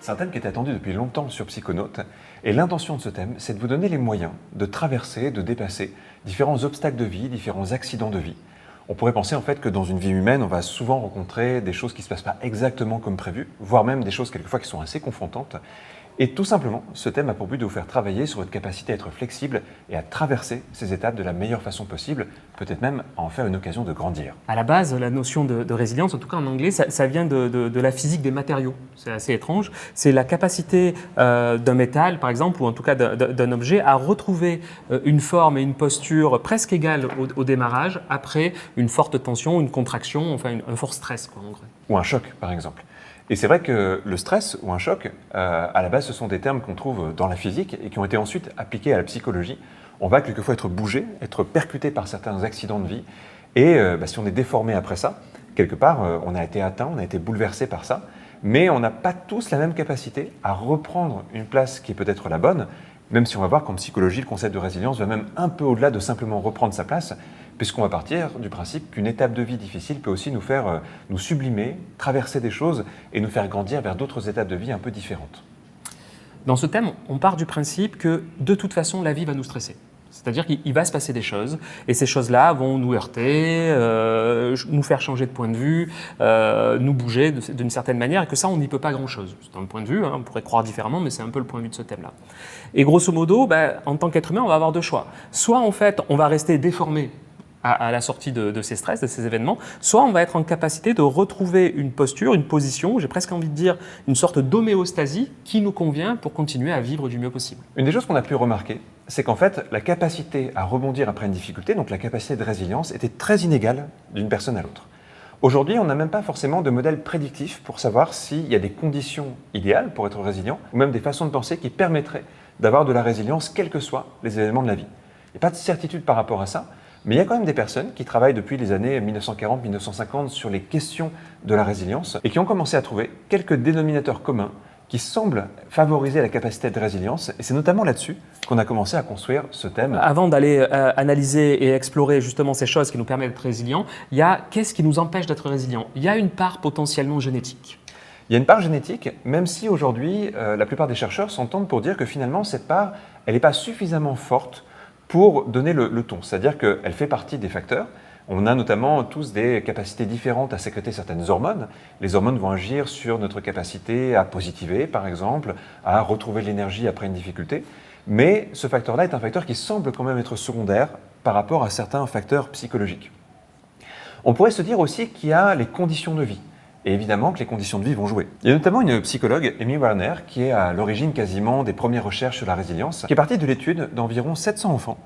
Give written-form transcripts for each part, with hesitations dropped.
C'est un thème qui est attendu depuis longtemps sur Psychonautes, et l'intention de ce thème, c'est de vous donner les moyens de traverser, de dépasser différents obstacles de vie, différents accidents de vie. On pourrait penser en fait que dans une vie humaine, on va souvent rencontrer des choses qui ne se passent pas exactement comme prévu, voire même des choses quelquefois qui sont assez confrontantes. Et tout simplement, ce thème a pour but de vous faire travailler sur votre capacité à être flexible et à traverser ces étapes de la meilleure façon possible, peut-être même à en faire une occasion de grandir. À la base, la notion de résilience, en tout cas en anglais, ça vient de la physique des matériaux. C'est assez étrange. C'est la capacité d'un métal, par exemple, ou en tout cas d'un objet, à retrouver une forme et une posture presque égales au démarrage, après une forte tension, une contraction, enfin un fort stress, quoi, en gros. Ou un choc, par exemple. Et c'est vrai que le stress ou un choc, à la base, ce sont des termes qu'on trouve dans la physique et qui ont été ensuite appliqués à la psychologie. On va quelquefois être bougé, être percuté par certains accidents de vie. Et si on est déformé après ça, quelque part, on a été atteint, on a été bouleversé par ça. Mais on n'a pas tous la même capacité à reprendre une place qui est peut-être la bonne, même si on va voir qu'en psychologie, le concept de résilience va même un peu au-delà de simplement reprendre sa place, puisqu'on va partir du principe qu'une étape de vie difficile peut aussi nous faire nous sublimer, traverser des choses et nous faire grandir vers d'autres étapes de vie un peu différentes. Dans ce thème, on part du principe que de toute façon, la vie va nous stresser. C'est-à-dire qu'il va se passer des choses, et ces choses-là vont nous heurter, nous faire changer de point de vue, nous bouger d'une certaine manière, et que ça, on n'y peut pas grand-chose. C'est un point de vue, on pourrait croire différemment, mais c'est un peu le point de vue de ce thème-là. Et grosso modo, en tant qu'être humain, on va avoir deux choix. Soit, en fait, on va rester déformé à la sortie de ces stress, de ces événements, soit on va être en capacité de retrouver une posture, une position, j'ai presque envie de dire une sorte d'homéostasie qui nous convient pour continuer à vivre du mieux possible. Une des choses qu'on a pu remarquer, c'est qu'en fait, la capacité à rebondir après une difficulté, donc la capacité de résilience, était très inégale d'une personne à l'autre. Aujourd'hui, on n'a même pas forcément de modèle prédictif pour savoir s'il y a des conditions idéales pour être résilient, ou même des façons de penser qui permettraient d'avoir de la résilience, quels que soient les événements de la vie. Il n'y a pas de certitude par rapport à ça, mais il y a quand même des personnes qui travaillent depuis les années 1940-1950 sur les questions de la résilience et qui ont commencé à trouver quelques dénominateurs communs qui semblent favoriser la capacité de résilience. Et c'est notamment là-dessus qu'on a commencé à construire ce thème. Avant d'aller analyser et explorer justement ces choses qui nous permettent d'être résilients, il y a qu'est-ce qui nous empêche d'être résilients? Il y a une part potentiellement génétique. Il y a une part génétique, même si aujourd'hui, la plupart des chercheurs s'entendent pour dire que finalement, cette part, elle n'est pas suffisamment forte pour donner le ton. C'est-à-dire qu'elle fait partie des facteurs. On a notamment tous des capacités différentes à sécréter certaines hormones. Les hormones vont agir sur notre capacité à positiver, par exemple, à retrouver de l'énergie après une difficulté. Mais ce facteur-là est un facteur qui semble quand même être secondaire par rapport à certains facteurs psychologiques. On pourrait se dire aussi qu'il y a les conditions de vie. Et évidemment que les conditions de vie vont jouer. Il y a notamment une psychologue, Amy Warner, qui est à l'origine quasiment des premières recherches sur la résilience, qui est partie de l'étude d'environ 700 enfants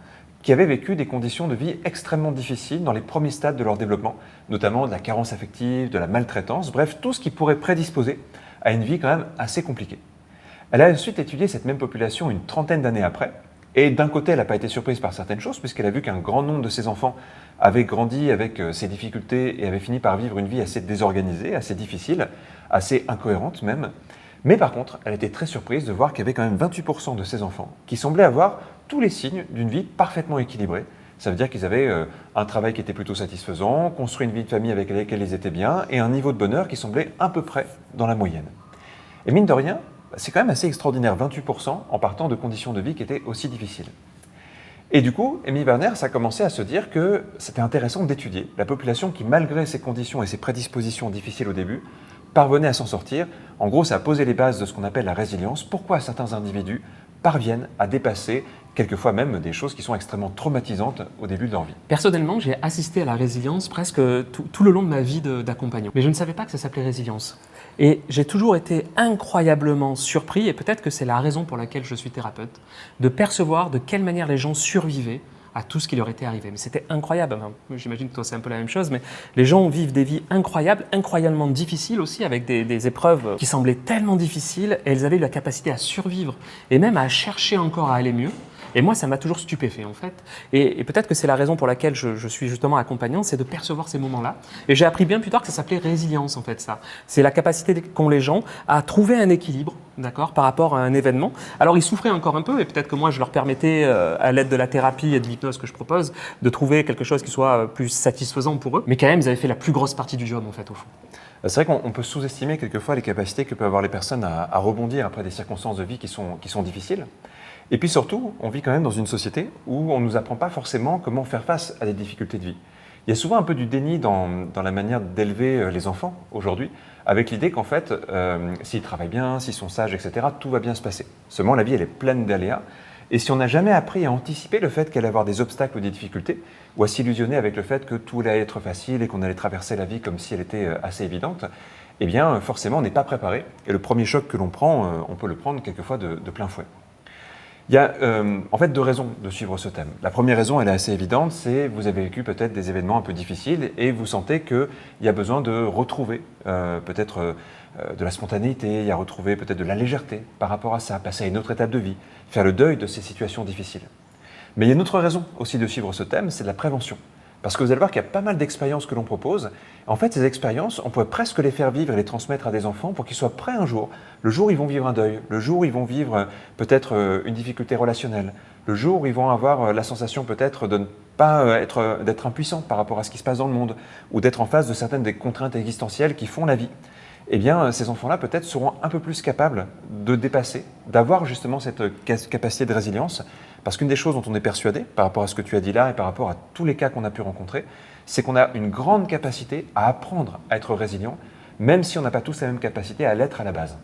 qui avaient vécu des conditions de vie extrêmement difficiles dans les premiers stades de leur développement, notamment de la carence affective, de la maltraitance, bref, tout ce qui pourrait prédisposer à une vie quand même assez compliquée. Elle a ensuite étudié cette même population une trentaine d'années après, et d'un côté, elle n'a pas été surprise par certaines choses, puisqu'elle a vu qu'un grand nombre de ses enfants avaient grandi avec ces difficultés et avaient fini par vivre une vie assez désorganisée, assez difficile, assez incohérente même. Mais par contre, elle était très surprise de voir qu'il y avait quand même 28% de ces enfants qui semblaient avoir tous les signes d'une vie parfaitement équilibrée. Ça veut dire qu'ils avaient un travail qui était plutôt satisfaisant, construit une vie de famille avec laquelle ils étaient bien, et un niveau de bonheur qui semblait à peu près dans la moyenne. Et mine de rien, c'est quand même assez extraordinaire, 28% en partant de conditions de vie qui étaient aussi difficiles. Et du coup, Amy Warner, ça a commencé à se dire que c'était intéressant d'étudier la population qui, malgré ses conditions et ses prédispositions difficiles au début, parvenait à s'en sortir. En gros, ça a posé les bases de ce qu'on appelle la résilience. Pourquoi certains individus parviennent à dépasser quelquefois même des choses qui sont extrêmement traumatisantes au début de leur vie. Personnellement, j'ai assisté à la résilience presque tout le long de ma vie d'accompagnant. Mais je ne savais pas que ça s'appelait résilience. Et j'ai toujours été incroyablement surpris, et peut-être que c'est la raison pour laquelle je suis thérapeute, de percevoir de quelle manière les gens survivaient à tout ce qui leur était arrivé. Mais c'était incroyable. Enfin, j'imagine que toi, c'est un peu la même chose, mais les gens vivent des vies incroyables, incroyablement difficiles aussi, avec des épreuves qui semblaient tellement difficiles, et elles avaient eu la capacité à survivre, et même à chercher encore à aller mieux. Et moi, ça m'a toujours stupéfait, en fait. Et peut-être que c'est la raison pour laquelle je suis justement accompagnant, c'est de percevoir ces moments-là. Et j'ai appris bien plus tard que ça s'appelait résilience, en fait, ça. C'est la capacité qu'ont les gens à trouver un équilibre, d'accord, par rapport à un événement. Alors, ils souffraient encore un peu, et peut-être que moi, je leur permettais, à l'aide de la thérapie et de l'hypnose que je propose, de trouver quelque chose qui soit plus satisfaisant pour eux. Mais quand même, ils avaient fait la plus grosse partie du job, en fait, au fond. C'est vrai qu'on peut sous-estimer quelquefois les capacités que peuvent avoir les personnes à rebondir après des circonstances de vie qui sont difficiles. Et puis surtout, on vit quand même dans une société où on ne nous apprend pas forcément comment faire face à des difficultés de vie. Il y a souvent un peu du déni dans la manière d'élever les enfants aujourd'hui, avec l'idée qu'en fait, s'ils travaillent bien, s'ils sont sages, etc., tout va bien se passer. Seulement, la vie, elle est pleine d'aléas. Et si on n'a jamais appris à anticiper le fait qu'elle allait avoir des obstacles ou des difficultés, ou à s'illusionner avec le fait que tout allait être facile et qu'on allait traverser la vie comme si elle était assez évidente, eh bien, forcément, on n'est pas préparé. Et le premier choc que l'on prend, on peut le prendre quelquefois de plein fouet. Il y a en fait deux raisons de suivre ce thème. La première raison, elle est assez évidente, c'est vous avez vécu peut-être des événements un peu difficiles et vous sentez qu'il y a besoin de retrouver peut-être de la spontanéité, il y a retrouver peut-être de la légèreté par rapport à ça, passer à une autre étape de vie, faire le deuil de ces situations difficiles. Mais il y a une autre raison aussi de suivre ce thème, c'est la prévention. Parce que vous allez voir qu'il y a pas mal d'expériences que l'on propose. En fait, ces expériences, on pourrait presque les faire vivre et les transmettre à des enfants pour qu'ils soient prêts un jour. Le jour où ils vont vivre un deuil, le jour où ils vont vivre peut-être une difficulté relationnelle, le jour où ils vont avoir la sensation peut-être de ne pas d'être impuissants par rapport à ce qui se passe dans le monde, ou d'être en face de certaines des contraintes existentielles qui font la vie. Eh bien, ces enfants-là peut-être seront un peu plus capables de dépasser, d'avoir justement cette capacité de résilience. Parce qu'une des choses dont on est persuadé, par rapport à ce que tu as dit là et par rapport à tous les cas qu'on a pu rencontrer, c'est qu'on a une grande capacité à apprendre à être résilient, même si on n'a pas tous la même capacité à l'être à la base.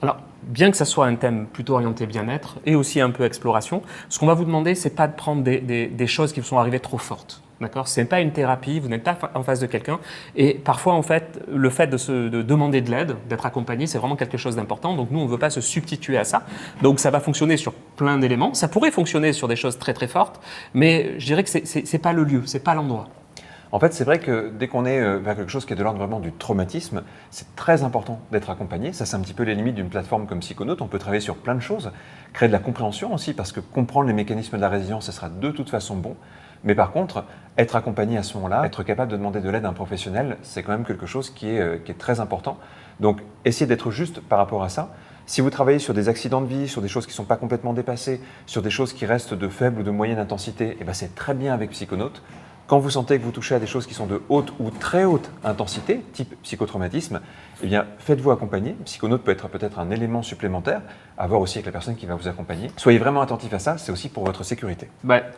Alors, bien que ça soit un thème plutôt orienté bien-être et aussi un peu exploration, ce qu'on va vous demander, c'est pas de prendre des choses qui vous sont arrivées trop fortes. D'accord ? Ce n'est pas une thérapie, vous n'êtes pas en face de quelqu'un. Et parfois, en fait, le fait de demander de l'aide, d'être accompagné, c'est vraiment quelque chose d'important. Donc nous, on ne veut pas se substituer à ça. Donc ça va fonctionner sur plein d'éléments. Ça pourrait fonctionner sur des choses très très fortes, mais je dirais que ce n'est pas le lieu, ce n'est pas l'endroit. En fait, c'est vrai que dès qu'on est vers quelque chose qui est de l'ordre vraiment du traumatisme, c'est très important d'être accompagné. Ça, c'est un petit peu les limites d'une plateforme comme Psychonautes. On peut travailler sur plein de choses, créer de la compréhension aussi, parce que comprendre les mécanismes de la résilience, ça sera de toute façon bon. Mais par contre, être accompagné à ce moment-là, être capable de demander de l'aide à un professionnel, c'est quand même quelque chose qui est très important. Donc, essayez d'être juste par rapport à ça. Si vous travaillez sur des accidents de vie, sur des choses qui ne sont pas complètement dépassées, sur des choses qui restent de faible ou de moyenne intensité, eh ben c'est très bien avec Psychonautes. Quand vous sentez que vous touchez à des choses qui sont de haute ou très haute intensité, type psychotraumatisme, eh bien, faites-vous accompagner. Psychonautes peut être peut-être un élément supplémentaire à voir aussi avec la personne qui va vous accompagner. Soyez vraiment attentif à ça, c'est aussi pour votre sécurité.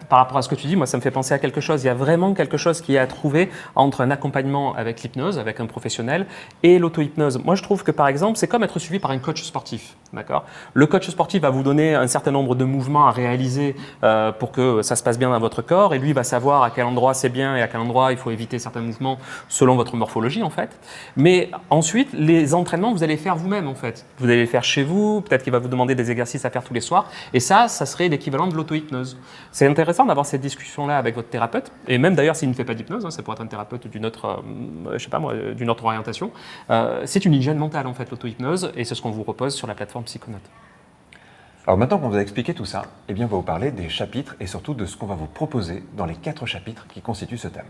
Par rapport à ce que tu dis, moi, ça me fait penser à quelque chose. Il y a vraiment quelque chose qui est à trouver entre un accompagnement avec l'hypnose, avec un professionnel, et l'auto-hypnose. Moi, je trouve que, par exemple, c'est comme être suivi par un coach sportif. D'accord ? Le coach sportif va vous donner un certain nombre de mouvements à réaliser pour que ça se passe bien dans votre corps, et lui va savoir à quel endroit c'est bien et à quel endroit il faut éviter certains mouvements selon votre morphologie, en fait. Mais ensuite, les entraînements, vous allez faire vous-même, en fait. Vous allez les faire chez vous, peut-être qu'il va vous demander des exercices à faire tous les soirs, et ça serait l'équivalent de l'auto-hypnose. C'est intéressant d'avoir cette discussion-là avec votre thérapeute, et même d'ailleurs s'il ne fait pas d'hypnose, ça pourrait être un thérapeute d'une autre, d'une autre orientation. C'est une hygiène mentale, en fait, l'auto-hypnose, et c'est ce qu'on vous propose sur la plateforme Psychonautes. Alors maintenant qu'on vous a expliqué tout ça, eh bien on va vous parler des chapitres et surtout de ce qu'on va vous proposer dans les 4 chapitres qui constituent ce thème.